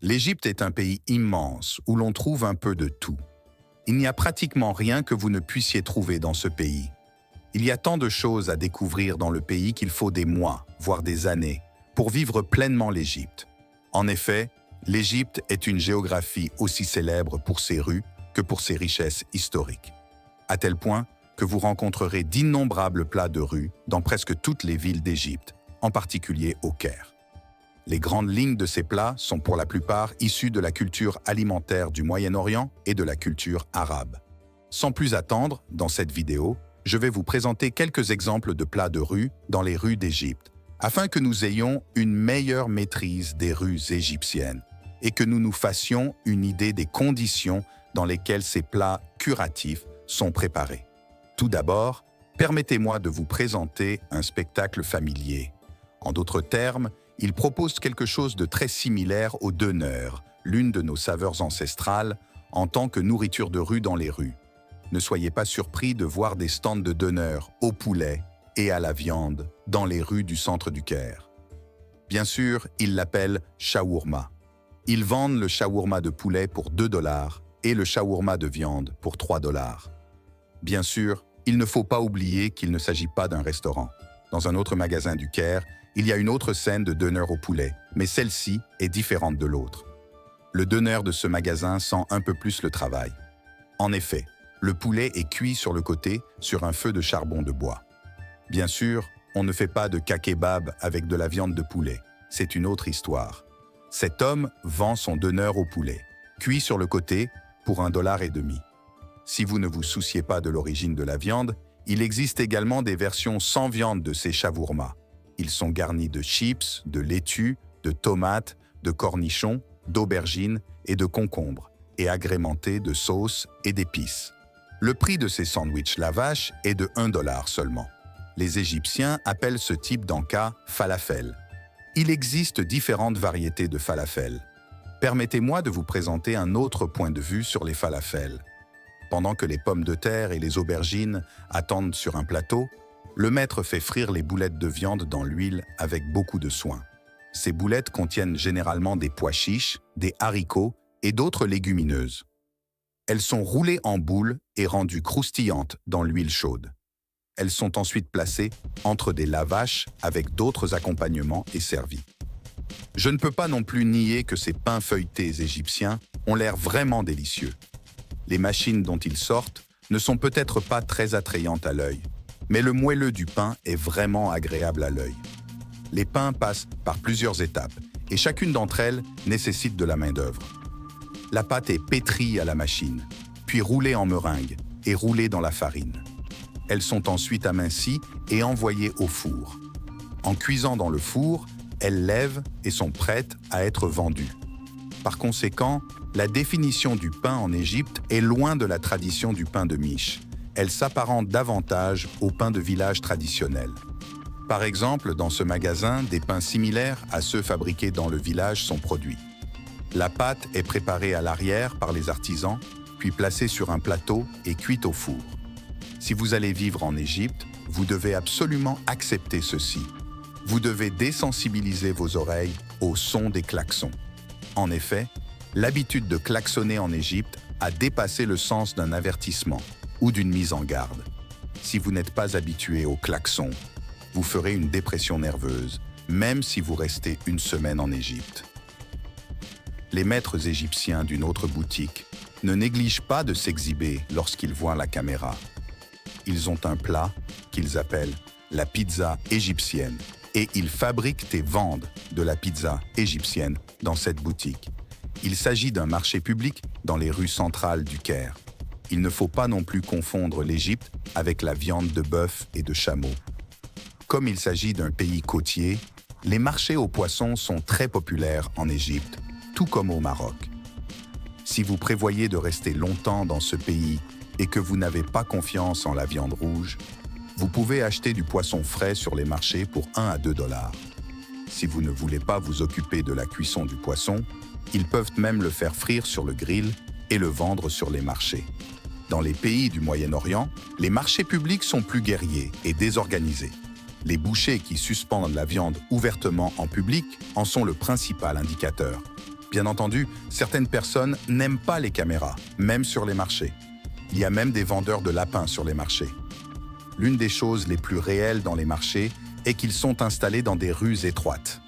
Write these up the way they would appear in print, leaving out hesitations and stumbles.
L'Égypte est un pays immense où l'on trouve un peu de tout. Il n'y a pratiquement rien que vous ne puissiez trouver dans ce pays. Il y a tant de choses à découvrir dans le pays qu'il faut des mois, voire des années, pour vivre pleinement l'Égypte. En effet, l'Égypte est une géographie aussi célèbre pour ses rues que pour ses richesses historiques. À tel point que vous rencontrerez d'innombrables plats de rue dans presque toutes les villes d'Égypte, en particulier au Caire. Les grandes lignes de ces plats sont pour la plupart issus de la culture alimentaire du Moyen-Orient et de la culture arabe. Sans plus attendre, dans cette vidéo, je vais vous présenter quelques exemples de plats de rue dans les rues d'Égypte, afin que nous ayons une meilleure maîtrise des rues égyptiennes et que nous nous fassions une idée des conditions dans lesquelles ces plats curatifs sont préparés. Tout d'abord, permettez-moi de vous présenter un spectacle familier. En d'autres termes, il propose quelque chose de très similaire au döner, l'une de nos saveurs ancestrales, en tant que nourriture de rue dans les rues. Ne soyez pas surpris de voir des stands de döner au poulet et à la viande dans les rues du centre du Caire. Bien sûr, ils l'appellent shawarma. Ils vendent le shawarma de poulet pour 2 $ et le shawarma de viande pour 3 $. Bien sûr, il ne faut pas oublier qu'il ne s'agit pas d'un restaurant. Dans un autre magasin du Caire, il y a une autre scène de döner au poulet, mais celle-ci est différente de l'autre. Le döner de ce magasin sent un peu plus le travail. En effet, le poulet est cuit sur le côté sur un feu de charbon de bois. Bien sûr, on ne fait pas de kebab avec de la viande de poulet. C'est une autre histoire. Cet homme vend son döner au poulet, cuit sur le côté pour 1,5 $. Si vous ne vous souciez pas de l'origine de la viande, il existe également des versions sans viande de ces shawarmas. Ils sont garnis de chips, de laitue, de tomates, de cornichons, d'aubergines et de concombres, et agrémentés de sauces et d'épices. Le prix de ces sandwichs lavash est de 1 $ seulement. Les Égyptiens appellent ce type d'encas falafel. Il existe différentes variétés de falafel. Permettez-moi de vous présenter un autre point de vue sur les falafels. Pendant que les pommes de terre et les aubergines attendent sur un plateau, le maître fait frire les boulettes de viande dans l'huile avec beaucoup de soin. Ces boulettes contiennent généralement des pois chiches, des haricots et d'autres légumineuses. Elles sont roulées en boules et rendues croustillantes dans l'huile chaude. Elles sont ensuite placées entre des lavaches avec d'autres accompagnements et servies. Je ne peux pas non plus nier que ces pains feuilletés égyptiens ont l'air vraiment délicieux. Les machines dont ils sortent ne sont peut-être pas très attrayantes à l'œil, mais le moelleux du pain est vraiment agréable à l'œil. Les pains passent par plusieurs étapes, et chacune d'entre elles nécessite de la main-d'œuvre. La pâte est pétrie à la machine, puis roulée en meringue et roulée dans la farine. Elles sont ensuite amincies et envoyées au four. En cuisant dans le four, elles lèvent et sont prêtes à être vendues. Par conséquent, la définition du pain en Égypte est loin de la tradition du pain de miche. Elle s'apparente davantage au pain de village traditionnel. Par exemple, dans ce magasin, des pains similaires à ceux fabriqués dans le village sont produits. La pâte est préparée à l'arrière par les artisans, puis placée sur un plateau et cuite au four. Si vous allez vivre en Égypte, vous devez absolument accepter ceci. Vous devez désensibiliser vos oreilles au son des klaxons. En effet, l'habitude de klaxonner en Égypte a dépassé le sens d'un avertissement ou d'une mise en garde. Si vous n'êtes pas habitué au klaxon, vous ferez une dépression nerveuse, même si vous restez une semaine en Égypte. Les maîtres égyptiens d'une autre boutique ne négligent pas de s'exhiber lorsqu'ils voient la caméra. Ils ont un plat qu'ils appellent la pizza égyptienne et ils fabriquent et vendent de la pizza égyptienne dans cette boutique. Il s'agit d'un marché public dans les rues centrales du Caire. Il ne faut pas non plus confondre l'Égypte avec la viande de bœuf et de chameau. Comme il s'agit d'un pays côtier, les marchés aux poissons sont très populaires en Égypte, tout comme au Maroc. Si vous prévoyez de rester longtemps dans ce pays et que vous n'avez pas confiance en la viande rouge, vous pouvez acheter du poisson frais sur les marchés pour 1 à 2 $. Si vous ne voulez pas vous occuper de la cuisson du poisson, ils peuvent même le faire frire sur le grill et le vendre sur les marchés. Dans les pays du Moyen-Orient, les marchés publics sont plus guerriers et désorganisés. Les bouchers qui suspendent la viande ouvertement en public en sont le principal indicateur. Bien entendu, certaines personnes n'aiment pas les caméras, même sur les marchés. Il y a même des vendeurs de lapins sur les marchés. L'une des choses les plus réelles dans les marchés est qu'ils sont installés dans des rues étroites.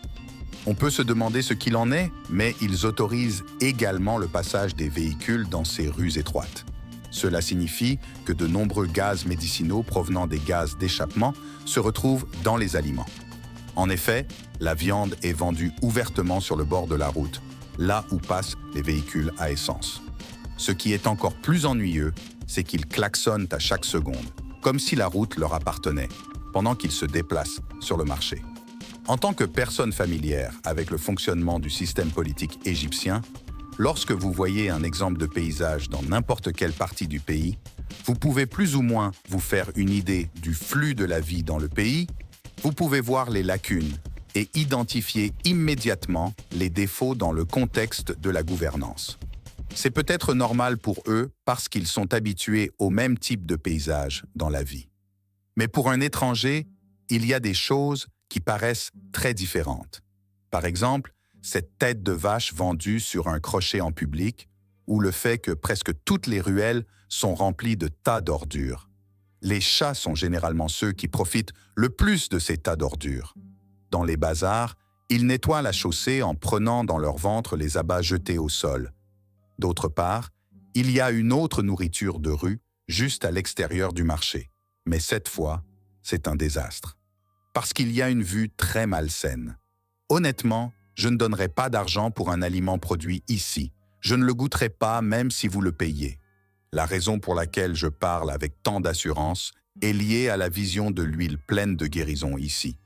On peut se demander ce qu'il en est, mais ils autorisent également le passage des véhicules dans ces rues étroites. Cela signifie que de nombreux gaz médicinaux provenant des gaz d'échappement se retrouvent dans les aliments. En effet, la viande est vendue ouvertement sur le bord de la route, là où passent les véhicules à essence. Ce qui est encore plus ennuyeux, c'est qu'ils klaxonnent à chaque seconde, comme si la route leur appartenait, pendant qu'ils se déplacent sur le marché. En tant que personne familière avec le fonctionnement du système politique égyptien, lorsque vous voyez un exemple de paysage dans n'importe quelle partie du pays, vous pouvez plus ou moins vous faire une idée du flux de la vie dans le pays, vous pouvez voir les lacunes et identifier immédiatement les défauts dans le contexte de la gouvernance. C'est peut-être normal pour eux parce qu'ils sont habitués au même type de paysage dans la vie. Mais pour un étranger, il y a des choses qui paraissent très différentes. Par exemple, cette tête de vache vendue sur un crochet en public, ou le fait que presque toutes les ruelles sont remplies de tas d'ordures. Les chats sont généralement ceux qui profitent le plus de ces tas d'ordures. Dans les bazars, ils nettoient la chaussée en prenant dans leur ventre les abats jetés au sol. D'autre part, il y a une autre nourriture de rue juste à l'extérieur du marché. Mais cette fois, c'est un désastre. Parce qu'il y a une vue très malsaine. Honnêtement, je ne donnerai pas d'argent pour un aliment produit ici. Je ne le goûterai pas même si vous le payez. La raison pour laquelle je parle avec tant d'assurance est liée à la vision de l'huile pleine de guérison ici.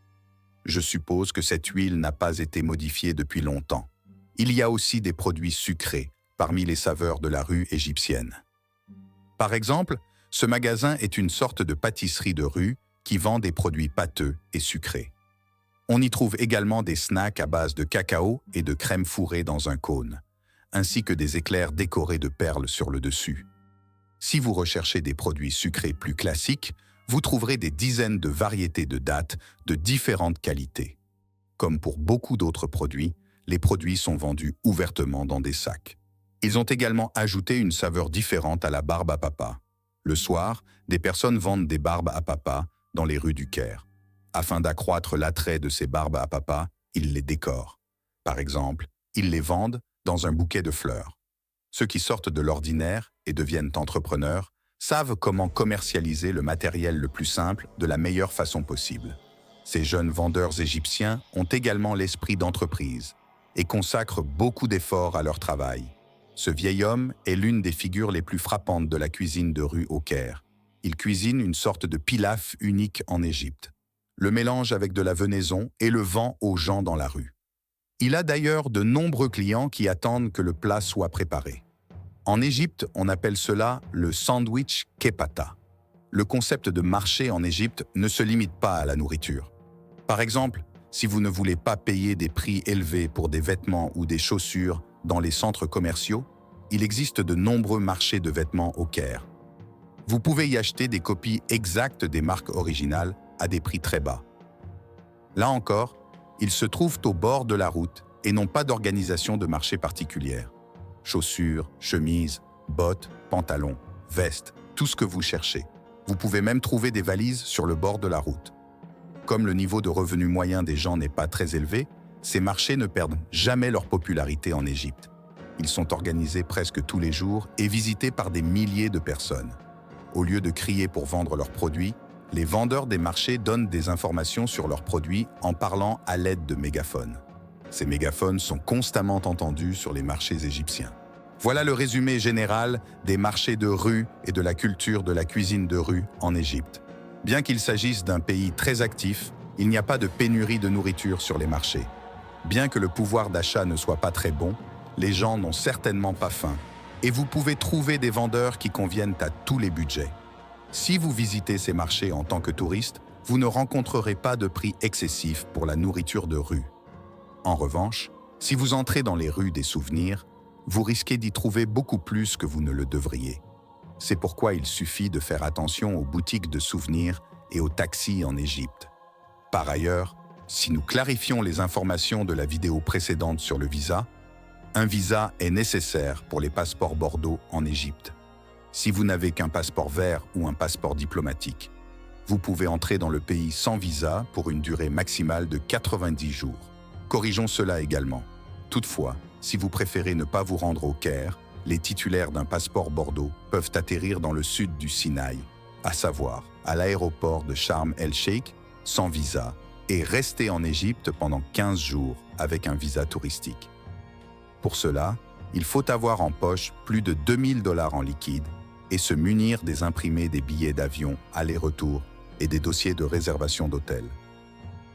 Je suppose que cette huile n'a pas été modifiée depuis longtemps. Il y a aussi des produits sucrés parmi les saveurs de la rue égyptienne. Par exemple, ce magasin est une sorte de pâtisserie de rue qui vend des produits pâteux et sucrés. On y trouve également des snacks à base de cacao et de crème fourrée dans un cône, ainsi que des éclairs décorés de perles sur le dessus. Si vous recherchez des produits sucrés plus classiques, vous trouverez des dizaines de variétés de dattes de différentes qualités. Comme pour beaucoup d'autres produits, les produits sont vendus ouvertement dans des sacs. Ils ont également ajouté une saveur différente à la barbe à papa. Le soir, des personnes vendent des barbes à papa dans les rues du Caire. Afin d'accroître l'attrait de ces barbes à papa, ils les décorent. Par exemple, ils les vendent dans un bouquet de fleurs. Ceux qui sortent de l'ordinaire et deviennent entrepreneurs savent comment commercialiser le matériel le plus simple de la meilleure façon possible. Ces jeunes vendeurs égyptiens ont également l'esprit d'entreprise et consacrent beaucoup d'efforts à leur travail. Ce vieil homme est l'une des figures les plus frappantes de la cuisine de rue au Caire. Il cuisine une sorte de pilaf unique en Égypte. Le mélange avec de la venaison et le vend aux gens dans la rue. Il a d'ailleurs de nombreux clients qui attendent que le plat soit préparé. En Égypte, on appelle cela le sandwich kepata. Le concept de marché en Égypte ne se limite pas à la nourriture. Par exemple, si vous ne voulez pas payer des prix élevés pour des vêtements ou des chaussures dans les centres commerciaux, il existe de nombreux marchés de vêtements au Caire. Vous pouvez y acheter des copies exactes des marques originales à des prix très bas. Là encore, ils se trouvent au bord de la route et n'ont pas d'organisation de marché particulière. Chaussures, chemises, bottes, pantalons, vestes, tout ce que vous cherchez. Vous pouvez même trouver des valises sur le bord de la route. Comme le niveau de revenu moyen des gens n'est pas très élevé, ces marchés ne perdent jamais leur popularité en Égypte. Ils sont organisés presque tous les jours et visités par des milliers de personnes. Au lieu de crier pour vendre leurs produits, les vendeurs des marchés donnent des informations sur leurs produits en parlant à l'aide de mégaphones. Ces mégaphones sont constamment entendus sur les marchés égyptiens. Voilà le résumé général des marchés de rue et de la culture de la cuisine de rue en Égypte. Bien qu'il s'agisse d'un pays très actif, il n'y a pas de pénurie de nourriture sur les marchés. Bien que le pouvoir d'achat ne soit pas très bon, les gens n'ont certainement pas faim. Et vous pouvez trouver des vendeurs qui conviennent à tous les budgets. Si vous visitez ces marchés en tant que touriste, vous ne rencontrerez pas de prix excessifs pour la nourriture de rue. En revanche, si vous entrez dans les rues des souvenirs, vous risquez d'y trouver beaucoup plus que vous ne le devriez. C'est pourquoi il suffit de faire attention aux boutiques de souvenirs et aux taxis en Égypte. Par ailleurs, si nous clarifions les informations de la vidéo précédente sur le visa, Un visa est nécessaire pour les passeports Bordeaux en Égypte. Si vous n'avez qu'un passeport vert ou un passeport diplomatique, vous pouvez entrer dans le pays sans visa pour une durée maximale de 90 jours. Corrigeons cela également. Toutefois, si vous préférez ne pas vous rendre au Caire, les titulaires d'un passeport Bordeaux peuvent atterrir dans le sud du Sinaï, à savoir à l'aéroport de Sharm el-Sheikh, sans visa, et rester en Égypte pendant 15 jours avec un visa touristique. Pour cela, il faut avoir en poche plus de 2000 $ en liquide et se munir des imprimés des billets d'avion aller-retour et des dossiers de réservation d'hôtel.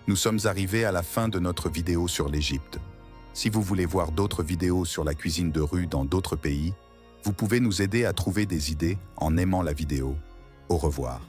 Nous sommes arrivés à la fin de notre vidéo sur l'Égypte. Si vous voulez voir d'autres vidéos sur la cuisine de rue dans d'autres pays, vous pouvez nous aider à trouver des idées en aimant la vidéo. Au revoir.